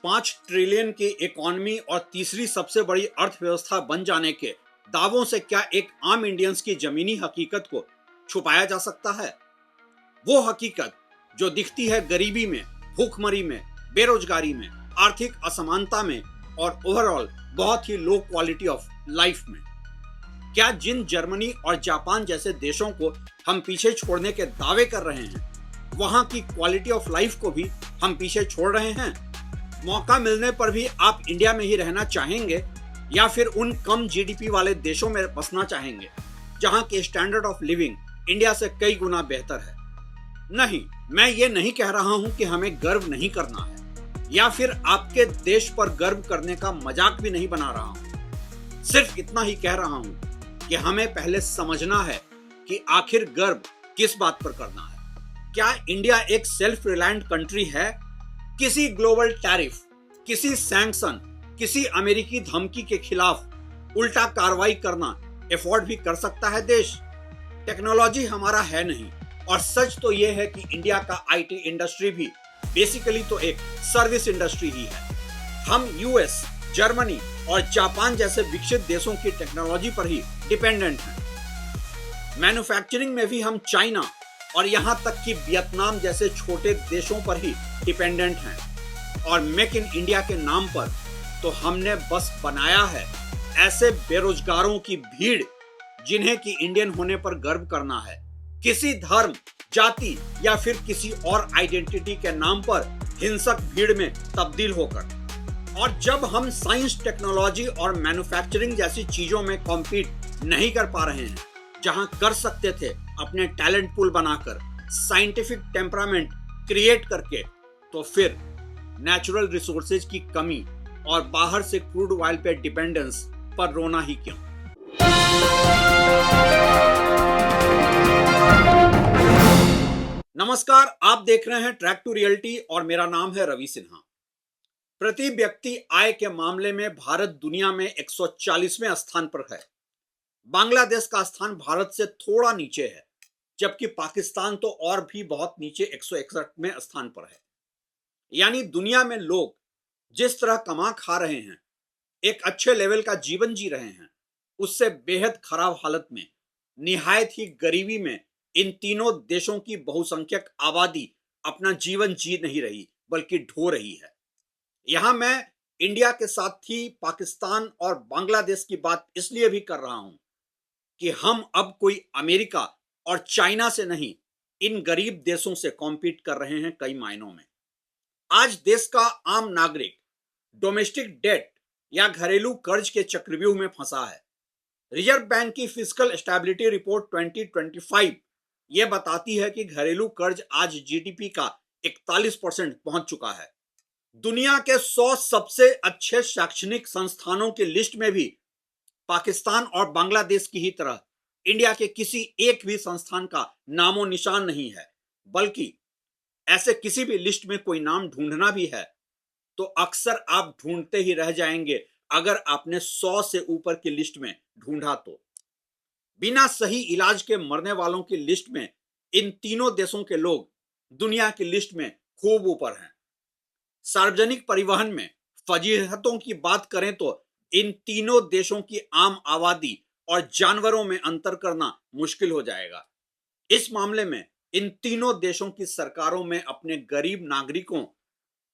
5 trillion की economy और तीसरी सबसे बड़ी अर्थव्यवस्था बन जाने के दावों से क्या एक आम इंडियंस की जमीनी हकीकत को छुपाया जा सकता है? वो हकीकत जो दिखती है गरीबी में, भूखमरी में, बेरोजगारी में, आर्थिक असमानता में और ओवरऑल बहुत ही लो क्वालिटी ऑफ लाइफ में। क्या जिन जर्मनी और जापान जैसे देशों को हम पीछे छोड़ने के दावे कर रहे हैं, वहां की क्वालिटी ऑफ लाइफ को भी हम पीछे छोड़ रहे हैं? मौका मिलने पर भी आप इंडिया में ही रहना चाहेंगे या फिर उन कम जीडीपी वाले देशों में बसना चाहेंगे जहां के स्टैंडर्ड ऑफ लिविंग इंडिया से कई गुना बेहतर है? नहीं, मैं ये नहीं कह रहा हूं कि हमें गर्व नहीं करना है या फिर आपके देश पर गर्व करने का मजाक भी नहीं बना रहा हूं। सिर्फ इतना ही कह रहा हूं कि हमें पहले समझना है कि आखिर गर्व किस बात पर करना है। क्या इंडिया एक सेल्फ रिलायंट कंट्री है? किसी ग्लोबल टैरिफ, किसी सैंक्शन, किसी अमेरिकी धमकी के खिलाफ उल्टा कार्रवाई करना एफोर्ड भी कर सकता है देश? टेक्नोलॉजी हमारा है नहीं, और सच तो यह है कि इंडिया का आईटी इंडस्ट्री भी बेसिकली तो एक सर्विस इंडस्ट्री ही है। हम यूएस, जर्मनी और जापान जैसे विकसित देशों की टेक्नोलॉजी पर ही डिपेंडेंट हैं। मैन्युफैक्चरिंग में भी हम चाइना और यहां तक कि वियतनाम जैसे छोटे देशों पर ही डिपेंडेंट हैं। और मेक इन इंडिया के नाम पर तो हमने बस बनाया है ऐसे बेरोजगारों की भीड़ जिन्हें कि इंडियन होने पर गर्व करना है, किसी धर्म, जाति या फिर किसी और आइडेंटिटी के नाम पर हिंसक भीड़ में तब्दील होकर। और जब हम साइंस, टेक्नोलॉजी और मैन्युफैक्चरिंग जैसी चीजों में कॉम्पीट नहीं कर पा रहे हैं, जहां कर सकते थे अपने टैलेंट पूल बनाकर, साइंटिफिक टेम्परामेंट क्रिएट करके, तो फिर नेचुरल रिसोर्सेज की कमी और बाहर से क्रूड ऑयल पे डिपेंडेंस पर रोना ही क्यों? नमस्कार, आप देख रहे हैं ट्रैक टू रियलिटी और मेरा नाम है रवि सिन्हा। प्रति व्यक्ति आय के मामले में भारत दुनिया में 140वें स्थान पर है। बांग्लादेश का स्थान भारत से थोड़ा नीचे है, जबकि पाकिस्तान तो और भी बहुत नीचे 161वें स्थान पर है। यानी दुनिया में लोग जिस तरह कमा खा रहे हैं, एक अच्छे लेवल का जीवन जी रहे हैं, उससे बेहद खराब हालत में, निहायत ही गरीबी में इन तीनों देशों की बहुसंख्यक आबादी अपना जीवन जी नहीं रही बल्कि ढो रही है। यहां मैं इंडिया के साथ ही पाकिस्तान और बांग्लादेश की बात इसलिए भी कर रहा हूं कि हम अब कोई अमेरिका और चाइना से नहीं, इन गरीब देशों से कॉम्पीट कर रहे हैं कई मायनों में। आज देश का आम नागरिक डोमेस्टिक डेट या घरेलू कर्ज के चक्रव्यूह में फंसा है। रिजर्व बैंक की फिस्कल स्टेबिलिटी रिपोर्ट 2025 यह बताती है कि घरेलू कर्ज आज जीडीपी का 41% पहुंच चुका है। दुनिया के 100 सबसे अच्छे शैक्षणिक संस्थानों की लिस्ट में भी पाकिस्तान और बांग्लादेश की ही तरह इंडिया के किसी एक भी संस्थान का नामो निशान नहीं है, बल्कि ऐसे किसी भी लिस्ट में कोई नाम ढूंढना भी है तो अक्सर आप ढूंढते ही रह जाएंगे अगर आपने 100 से ऊपर की लिस्ट में ढूंढा तो। बिना सही इलाज के मरने वालों की लिस्ट में इन तीनों देशों के लोग दुनिया की लिस्ट में खूब ऊपर हैं। सार्वजनिक परिवहन में फजीहतों की बात करें तो इन तीनों देशों की आम आबादी और जानवरों में अंतर करना मुश्किल हो जाएगा। इस मामले में इन तीनों देशों की सरकारों में अपने गरीब नागरिकों,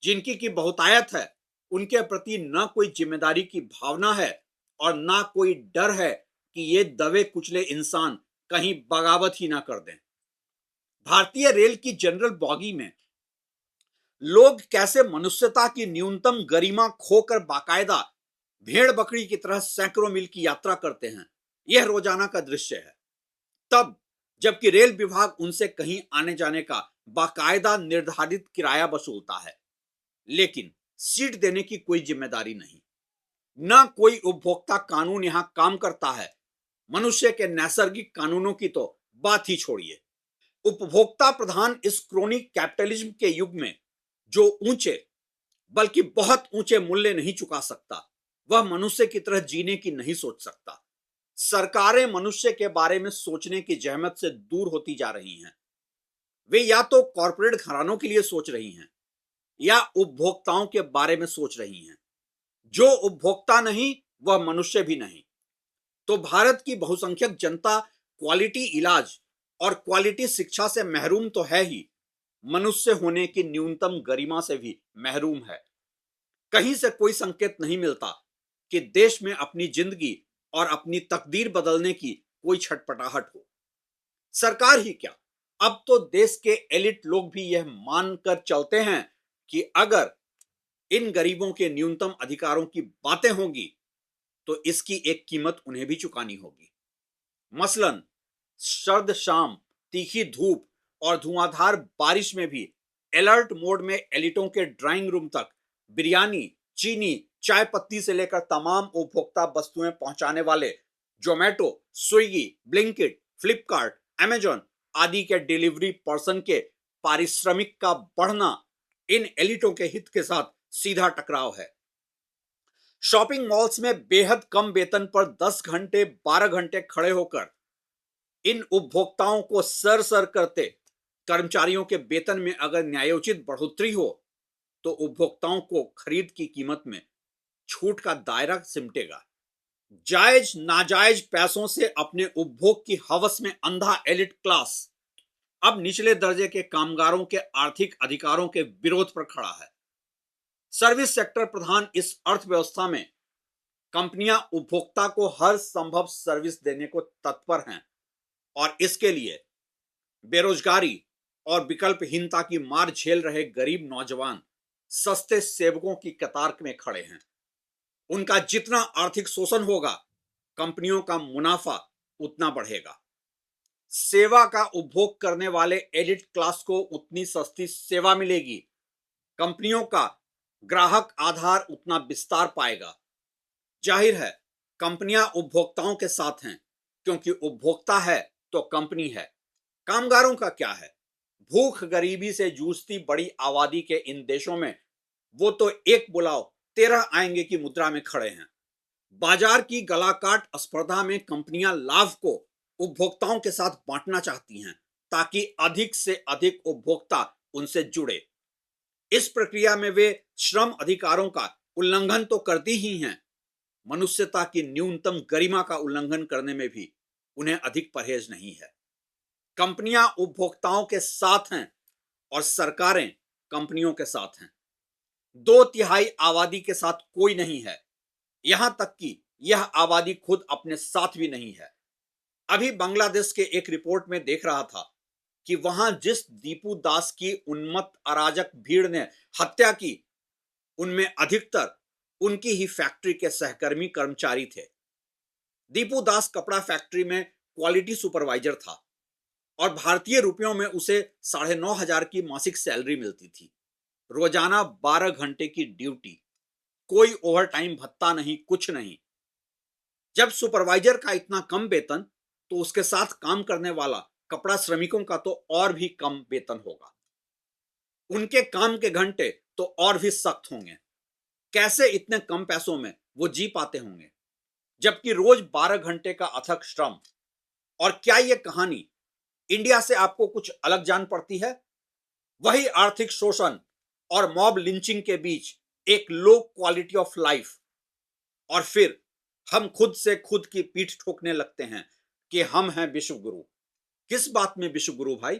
जिनकी की बहुतायत है, उनके प्रति न कोई जिम्मेदारी की भावना है और ना कोई डर है कि ये दबे कुचले इंसान कहीं बगावत ही ना कर दें। भारतीय रेल की जनरल बॉगी में लोग कैसे मनुष्यता की न्यूनतम गरिमा खोकर बाकायदा भेड़ बकरी की तरह सैकड़ों मील की यात्रा करते हैं, यह रोजाना का दृश्य है। तब जबकि रेल विभाग उनसे कहीं आने जाने का बाकायदा निर्धारित किराया वसूलता है, लेकिन सीट देने की कोई जिम्मेदारी नहीं। न कोई उपभोक्ता कानून यहां काम करता है। मनुष्य के नैसर्गिक कानूनों की तो बात ही छोड़िए। उपभोक्ता प्रधान इस क्रोनिक कैपिटलिज्म के युग में जो ऊंचे बल्कि बहुत ऊंचे मूल्य नहीं चुका सकता, वह मनुष्य की तरह जीने की नहीं सोच सकता। सरकारें मनुष्य के बारे में सोचने की जहमत से दूर होती जा रही हैं। वे या तो कॉरपोरेट घरानों के लिए सोच रही हैं या उपभोक्ताओं के बारे में सोच रही हैं। जो उपभोक्ता नहीं वह मनुष्य भी नहीं। तो भारत की बहुसंख्यक जनता क्वालिटी इलाज और क्वालिटी शिक्षा से महरूम तो है ही, मनुष्य होने की न्यूनतम गरिमा से भी महरूम है। कहीं से कोई संकेत नहीं मिलता कि देश में अपनी जिंदगी और अपनी तकदीर बदलने की कोई छटपटाहट हो। सरकार ही क्या, अब तो देश के एलिट लोग भी यह मानकर चलते हैं कि अगर इन गरीबों के न्यूनतम अधिकारों की बातें होंगी तो इसकी एक कीमत उन्हें भी चुकानी होगी। मसलन सर्द शाम, तीखी धूप और धुआंधार बारिश में भी अलर्ट मोड में एलिटों के ड्राइंग रूम तक बिरयानी, चीनी, चाय पत्ती से लेकर तमाम उपभोक्ता वस्तुएं पहुंचाने वाले Zomato, Swiggy, Blinkit, Flipkart, Amazon आदि के डिलीवरी पर्सन के पारिश्रमिक का बढ़ना इन एलिटों के हित के साथ सीधा टकराव है। शॉपिंग मॉल्स में बेहद कम वेतन पर 10 घंटे 12 घंटे खड़े होकर इन उपभोक्ताओं को सर सर करते कर्मचारियों के वेतन में अगर न्यायोचित बढ़ोतरी हो तो उपभोक्ताओं को खरीद की कीमत में छूट का दायरा सिमटेगा। जायज नाजायज पैसों से अपने उपभोग की हवस में अंधा एलिट क्लास अब निचले दर्जे के कामगारों के आर्थिक अधिकारों के विरोध पर खड़ा है। सर्विस सेक्टर प्रधान इस अर्थव्यवस्था में कंपनियां उपभोक्ता को हर संभव सर्विस देने को तत्पर हैं और इसके लिए बेरोजगारी और विकल्पहीनता की मार झेल रहे गरीब नौजवान सस्ते सेवकों की कतार में खड़े हैं। उनका जितना आर्थिक शोषण होगा, कंपनियों का मुनाफा उतना बढ़ेगा। सेवा का उपभोग करने वाले एलिट क्लास को उतनी सस्ती सेवा मिलेगी। कंपनियों का ग्राहक आधार उतना विस्तार पाएगा। जाहिर है कंपनियां उपभोक्ताओं के साथ हैं, क्योंकि उपभोक्ता है तो कंपनी है। कामगारों का क्या है? भूख गरीबी से जूझती बड़ी आबादी के इन देशों में वो तो एक बुलाओ 13 आएंगे की मुद्रा में खड़े हैं। बाजार की गलाकाट स्पर्धा में कंपनियां लाभ को उपभोक्ताओं के साथ बांटना चाहती हैं ताकि अधिक से अधिक उपभोक्ता उनसे जुड़े। इस प्रक्रिया में वे श्रम अधिकारों का उल्लंघन तो करती ही हैं, मनुष्यता की न्यूनतम गरिमा का उल्लंघन करने में भी उन्हें अधिक परहेज नहीं है। कंपनियां उपभोक्ताओं के साथ हैं और सरकारें कंपनियों के साथ हैं। 2/3 आबादी के साथ कोई नहीं है, यहां तक कि यह आबादी खुद अपने साथ भी नहीं है। अभी बांग्लादेश के एक रिपोर्ट में देख रहा था कि वहां जिस दीपू दास की उन्मत्त अराजक भीड़ ने हत्या की, उनमें अधिकतर उनकी ही फैक्ट्री के सहकर्मी कर्मचारी थे। दीपू दास कपड़ा फैक्ट्री में क्वालिटी सुपरवाइजर था और भारतीय रुपयों में उसे 9,500 की मासिक सैलरी मिलती थी। रोजाना 12 घंटे की ड्यूटी, कोई ओवर टाइम भत्ता नहीं, कुछ नहीं। जब सुपरवाइजर का इतना कम वेतन, तो उसके साथ काम करने वाला कपड़ा श्रमिकों का तो और भी कम वेतन होगा। उनके काम के घंटे तो और भी सख्त होंगे। कैसे इतने कम पैसों में वो जी पाते होंगे, जबकि रोज 12 घंटे का अथक श्रम। और क्या ये कहानी इंडिया से आपको कुछ अलग जान पड़ती है? वही आर्थिक शोषण और मॉब लिंचिंग के बीच एक लो क्वालिटी ऑफ लाइफ, और फिर हम खुद से खुद की पीठ ठोकने लगते हैं कि हम हैं विश्व गुरु। किस बात में विश्व गुरु भाई?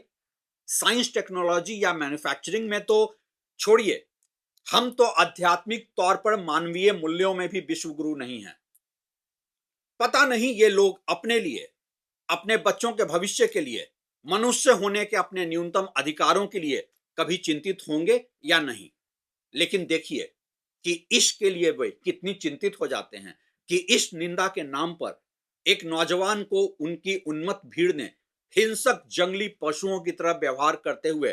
साइंस, टेक्नोलॉजी या मैन्युफैक्चरिंग में तो छोड़िए, हम तो आध्यात्मिक तौर पर मानवीय मूल्यों में भी विश्व गुरु नहीं हैं। पता नहीं ये लोग अपने लिए, अपने बच्चों के भविष्य के लिए, मनुष्य होने के अपने न्यूनतम अधिकारों के लिए कभी चिंतित होंगे या नहीं। लेकिन देखिए कि इश्क के लिए वे कितनी चिंतित हो जाते हैं कि इश्क निंदा के नाम पर एक नौजवान को उनकी उन्मत्त भीड़ ने हिंसक जंगली पशुओं की तरह व्यवहार करते हुए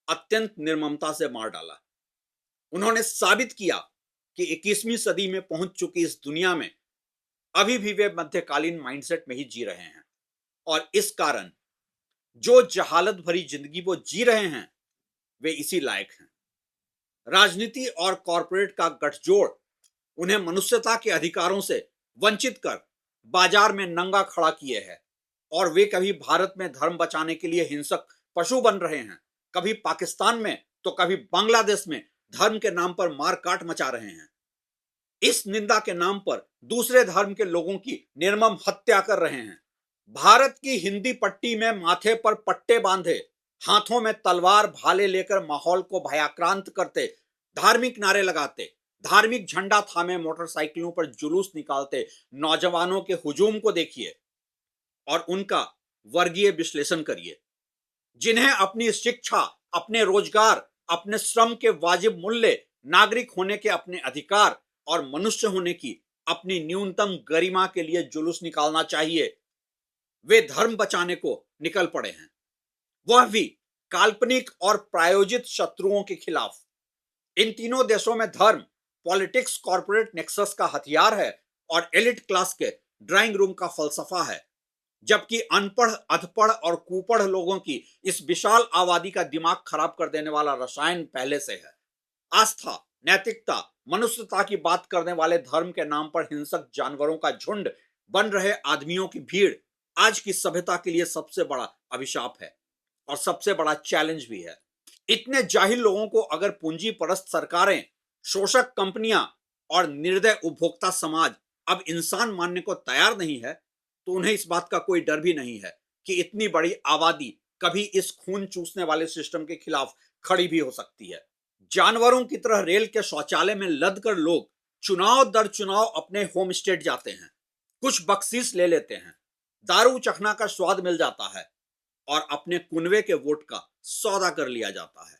अत्यंत निर्ममता से मार डाला। उन्होंने साबित किया कि 21वीं सदी में पहुंच चुकी इस दुनिया में अभी भी वे मध्यकालीन माइंडसेट में ही जी रहे हैं, और इस कारण जो जहालत भरी जिंदगी वो जी रहे हैं वे इसी लायक हैं। राजनीति और कॉरपोरेट का गठजोड़ उन्हें मनुष्यता के अधिकारों से वंचित कर बाजार में नंगा खड़ा किए है, और वे कभी भारत में धर्म बचाने के लिए हिंसक पशु बन रहे हैं, कभी पाकिस्तान में तो कभी बांग्लादेश में धर्म के नाम पर मारकाट मचा रहे हैं। इस निंदा के नाम पर दूसरे धर्म के लोगों की निर्मम हत्या कर रहे हैं। भारत की हिंदी पट्टी में माथे पर पट्टे बांधे, हाथों में तलवार भाले लेकर माहौल को भयाक्रांत करते, धार्मिक नारे लगाते, धार्मिक झंडा थामे मोटरसाइकिलों पर जुलूस निकालते नौजवानों के हुजूम को देखिए और उनका वर्गीय विश्लेषण करिए। जिन्हें अपनी शिक्षा, अपने रोजगार, अपने श्रम के वाजिब मूल्य, नागरिक होने के अपने अधिकार और मनुष्य होने की अपनी न्यूनतम गरिमा के लिए जुलूस निकालना चाहिए, वे धर्म बचाने को निकल पड़े हैं, वह भी काल्पनिक और प्रायोजित शत्रुओं के खिलाफ। इन तीनों देशों में धर्म पॉलिटिक्स कॉर्पोरेट नेक्सस का हथियार है और एलिट क्लास के ड्राइंग रूम का फलसफा है, जबकि अनपढ़, अधपढ़ और कुपढ़ लोगों की इस विशाल आबादी का दिमाग खराब कर देने वाला रसायन पहले से है। आस्था, नैतिकता, मनुष्यता की बात करने वाले धर्म के नाम पर हिंसक जानवरों का झुंड बन रहे आदमियों की भीड़ आज की सभ्यता के लिए सबसे बड़ा अभिशाप है और सबसे बड़ा चैलेंज भी है। इतने जाहिल लोगों को अगर पूंजी परस्त सरकारें, शोषक कंपनियां और निर्दय उपभोक्ता समाज अब इंसान मानने को तैयार नहीं है, तो उन्हें इस बात का कोई डर भी नहीं है कि इतनी बड़ी आबादी कभी इस खून चूसने वाले सिस्टम के खिलाफ खड़ी भी हो सकती है। जानवरों की तरह रेल के शौचालय में लदकर लोग चुनाव दर चुनाव अपने होम स्टेट जाते हैं, कुछ बख्शीश ले लेते हैं, दारू चखना का स्वाद मिल जाता है और अपने कुनवे के वोट का सौदा कर लिया जाता है।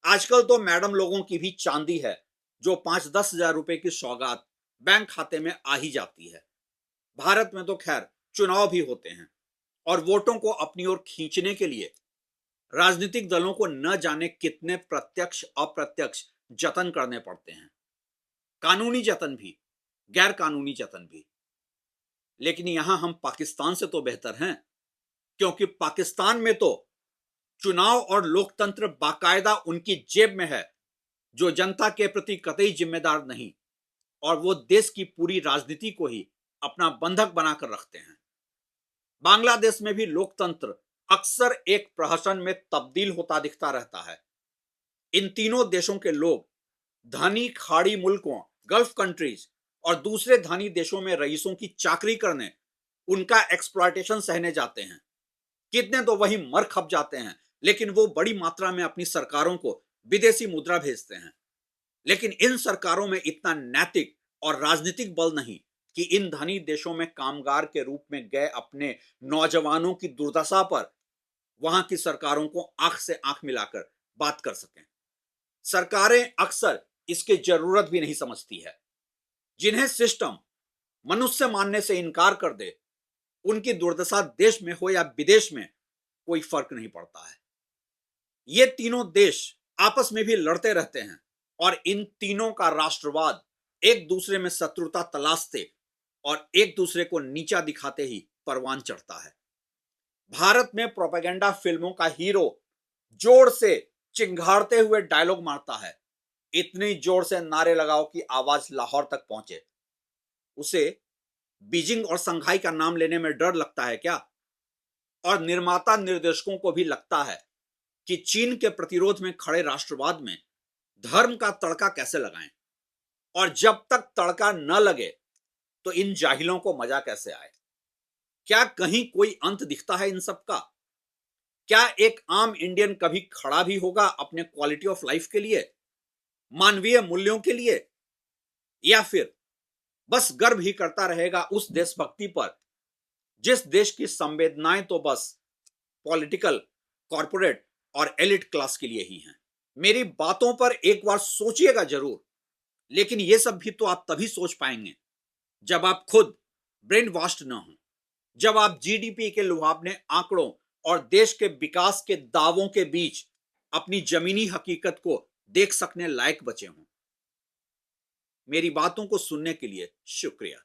आजकल तो मैडम लोगों की भी चांदी है, जो 5-10 हजार रुपए की सौगात बैंक खाते में आ ही जाती है। भारत में तो खैर चुनाव भी होते हैं और वोटों को अपनी ओर खींचने के लिए राजनीतिक दलों को न जाने कितने प्रत्यक्ष अप्रत्यक्ष जतन करने पड़ते हैं, कानूनी जतन भी, गैर कानूनी जतन भी। लेकिन यहां हम पाकिस्तान से तो बेहतर हैं, क्योंकि पाकिस्तान में तो चुनाव और लोकतंत्र बाकायदा उनकी जेब में है, जो जनता के प्रति कतई जिम्मेदार नहीं, और वो देश की पूरी राजनीति को ही अपना बंधक बनाकर रखते हैं। बांग्लादेश में भी लोकतंत्र अक्सर एक प्रहसन में तब्दील होता दिखता रहता है। इन तीनों देशों के लोग धनी खाड़ी मुल्कों, गल्फ कंट्रीज और दूसरे धनी देशों में रईसों की चाकरी करने, उनका एक्सप्लॉयटेशन सहने जाते हैं। कितने तो वहीं मर खप जाते हैं, लेकिन वो बड़ी मात्रा में अपनी सरकारों को विदेशी मुद्रा भेजते हैं। लेकिन इन सरकारों में इतना नैतिक और राजनीतिक बल नहीं कि इन धनी देशों में कामगार के रूप में गए अपने नौजवानों की दुर्दशा पर वहां की सरकारों को आंख से आंख मिलाकर बात कर सकें। सरकारें अक्सर इसकी जरूरत भी नहीं समझती है। जिन्हें सिस्टम मनुष्य मानने से इनकार कर दे, उनकी दुर्दशा देश में हो या विदेश में कोई फर्क नहीं पड़ता है। ये तीनों देश आपस में भी लड़ते रहते हैं और इन तीनों का राष्ट्रवाद एक दूसरे में शत्रुता तलाशते और एक दूसरे को नीचा दिखाते ही परवान चढ़ता है। भारत में प्रोपेगेंडा फिल्मों का हीरो जोर से चिंघाड़ते हुए डायलॉग मारता है, इतनी जोर से नारे लगाओ कि आवाज लाहौर तक पहुंचे। उसे बीजिंग और संघाई का नाम लेने में डर लगता है क्या? और निर्माता निर्देशकों को भी लगता है कि चीन के प्रतिरोध में खड़े राष्ट्रवाद में धर्म का तड़का कैसे लगाएं, और जब तक तड़का न लगे तो इन जाहिलों को मजा कैसे आए। क्या कहीं कोई अंत दिखता है इन सब का? क्या एक आम इंडियन कभी खड़ा भी होगा अपने क्वालिटी ऑफ लाइफ के लिए, मानवीय मूल्यों के लिए, या फिर बस गर्व ही करता रहेगा उस देशभक्ति पर जिस देश की संवेदनाएं तो बस पॉलिटिकल, कॉर्पोरेट और एलिट क्लास के लिए ही हैं। मेरी बातों पर एक बार सोचिएगा जरूर, लेकिन ये सब भी तो आप तभी सोच पाएंगे जब आप खुद ब्रेन वॉश्ड न हो, जब आप जीडीपी के लुभावने आंकड़ों और देश के विकास के दावों के बीच अपनी जमीनी हकीकत को देख सकने लायक बचे हों। मेरी बातों को सुनने के लिए शुक्रिया।